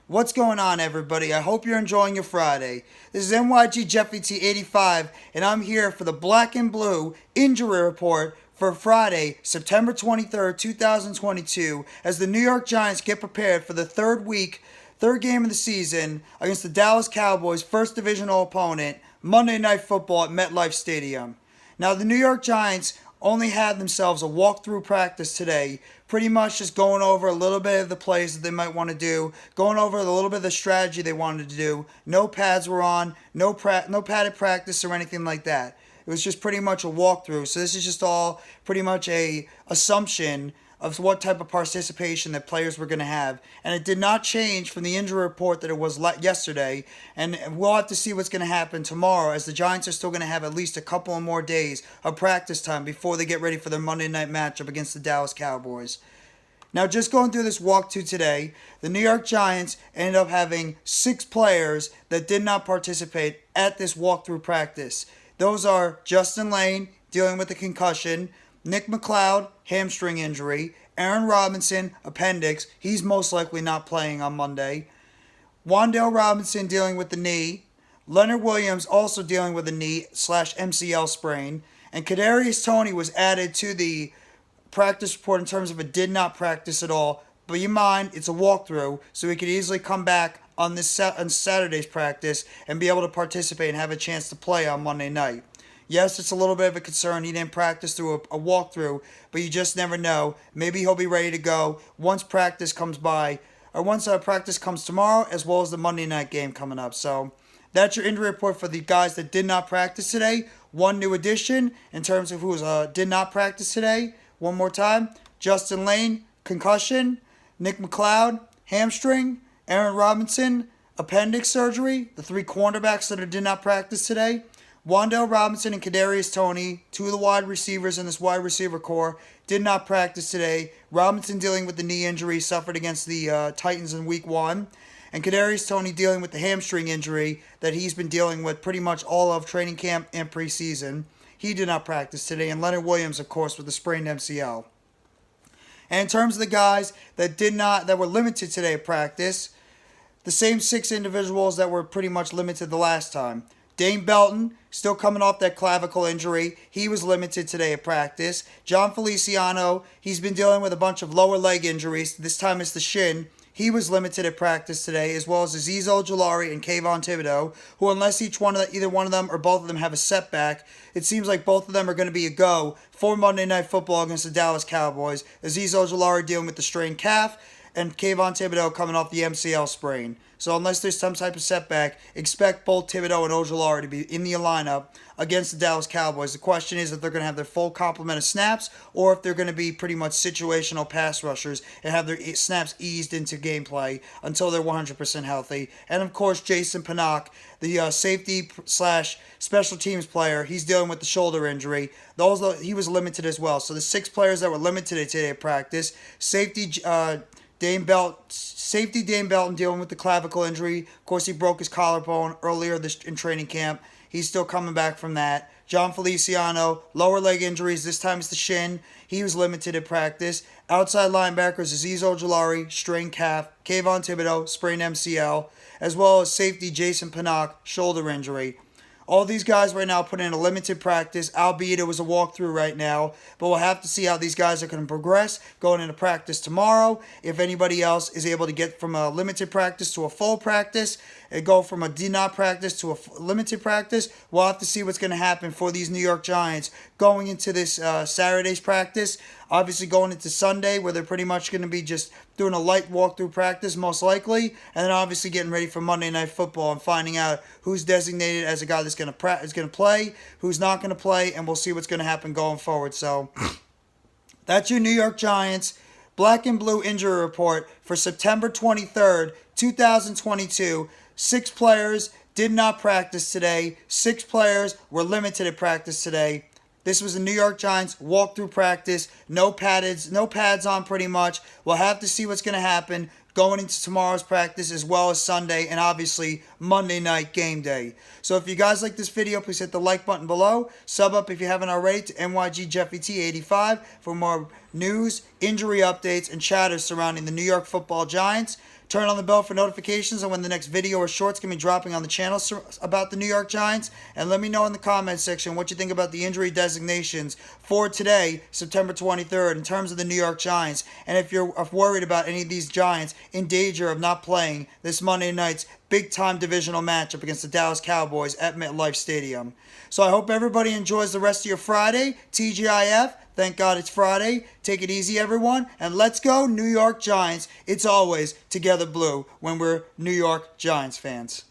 What's going on, everybody? I hope you're enjoying your Friday. This is NYG Jeffy T85, and I'm here for the Black and Blue Injury Report for Friday, September 23rd, 2022, as the New York Giants get prepared for the third game of the season against the Dallas Cowboys' first divisional opponent, Monday Night Football at MetLife Stadium. Now, the New York Giants only had themselves a walkthrough practice today, pretty much just going over a little bit of the plays that they might want to do, going over a little bit of the strategy they wanted to do. No pads were on, no padded practice or anything like that. It was just pretty much a walkthrough. So this is just all pretty much a assumption of what type of participation that players were going to have. And it did not change from the injury report that it was yesterday. And we'll have to see what's going to happen tomorrow, as the Giants are still going to have at least a couple of more days of practice time before they get ready for their Monday night matchup against the Dallas Cowboys. Now, just going through this walkthrough today, the New York Giants ended up having 6 players that did not participate at this walkthrough practice. Those are Justin Layne, dealing with a concussion; Nick McCloud, hamstring injury; Aaron Robinson, appendix, he's most likely not playing on Monday; Wan'Dale Robinson, dealing with the knee; Leonard Williams, also dealing with a knee/MCL sprain; and Kadarius Toney was added to the practice report in terms of it did not practice at all. But you mind, it's a walkthrough, so he could easily come back on Saturday's practice and be able to participate and have a chance to play on Monday night. Yes, it's a little bit of a concern. He didn't practice through a walkthrough, but you just never know. Maybe he'll be ready to go once practice comes by, or once practice comes tomorrow, as well as the Monday night game coming up. So that's your injury report for the guys that did not practice today. One new addition in terms of who did not practice today. One more time: Justin Layne, concussion; Nick McCloud, hamstring; Aaron Robinson, appendix surgery. The 3 cornerbacks that did not practice today. Wan'Dale Robinson and Kadarius Toney, 2 of the wide receivers in this wide receiver core, did not practice today. Robinson dealing with the knee injury suffered against the Titans in Week 1. And Kadarius Toney dealing with the hamstring injury that he's been dealing with pretty much all of training camp and preseason. He did not practice today. And Leonard Williams, of course, with the sprained MCL. And in terms of the guys that were limited today at practice, the same 6 individuals that were pretty much limited the last time. Dane Belton, still coming off that clavicle injury. He was limited today at practice. Jon Feliciano, he's been dealing with a bunch of lower leg injuries. This time it's the shin. He was limited at practice today, as well as Azeez Ojulari and Kayvon Thibodeaux, who, unless either one of them or both of them have a setback, it seems like both of them are going to be a go for Monday Night Football against the Dallas Cowboys. Azeez Ojulari dealing with the strained calf, and Kayvon Thibodeaux coming off the MCL sprain. So unless there's some type of setback, expect both Thibodeaux and Ojulari to be in the lineup against the Dallas Cowboys. The question is if they're going to have their full complement of snaps, or if they're going to be pretty much situational pass rushers and have their snaps eased into gameplay until they're 100% healthy. And of course, Jason Pinnock, the safety/special teams player, he's dealing with the shoulder injury. He was limited as well. So the 6 players that were limited today at practice: safety Dane Belton dealing with the clavicle injury. Of course, he broke his collarbone earlier in training camp. He's still coming back from that. Jon Feliciano, lower leg injuries. This time it's the shin. He was limited at practice. Outside linebackers: Azeez Ojulari, strained calf; Kayvon Thibodeaux, sprained MCL, as well as safety Jason Pinnock, shoulder injury. All these guys right now put in a limited practice, albeit it was a walkthrough right now. But we'll have to see how these guys are going to progress going into practice tomorrow. If anybody else is able to get from a limited practice to a full practice, and go from a did not practice to a limited practice, we'll have to see what's going to happen for these New York Giants going into this Saturday's practice. Obviously going into Sunday, where they're pretty much going to be just doing a light walkthrough practice, most likely. And then obviously getting ready for Monday Night Football and finding out who's designated as a guy that's going to play, who's not going to play, and we'll see what's going to happen going forward. So that's your New York Giants Black and Blue Injury Report for September 23rd, 2022. 6 players did not practice today. 6 players were limited at practice today. This was the New York Giants walkthrough practice. No pads on pretty much. We'll have to see what's going to happen going into tomorrow's practice, as well as Sunday and obviously Monday night game day. So if you guys like this video, please hit the like button below. Sub up if you haven't already to NYG Jeffy T85 for more news, injury updates, and chatter surrounding the New York Football Giants. Turn on the bell for notifications on when the next video or shorts can be dropping on the channel about the New York Giants. And let me know in the comments section what you think about the injury designations for today, September 23rd, in terms of the New York Giants. And if you're worried about any of these Giants in danger of not playing this Monday night's big-time divisional matchup against the Dallas Cowboys at MetLife Stadium. So I hope everybody enjoys the rest of your Friday. TGIF. Thank God it's Friday. Take it easy, everyone. And let's go, New York Giants. It's always Together Blue when we're New York Giants fans.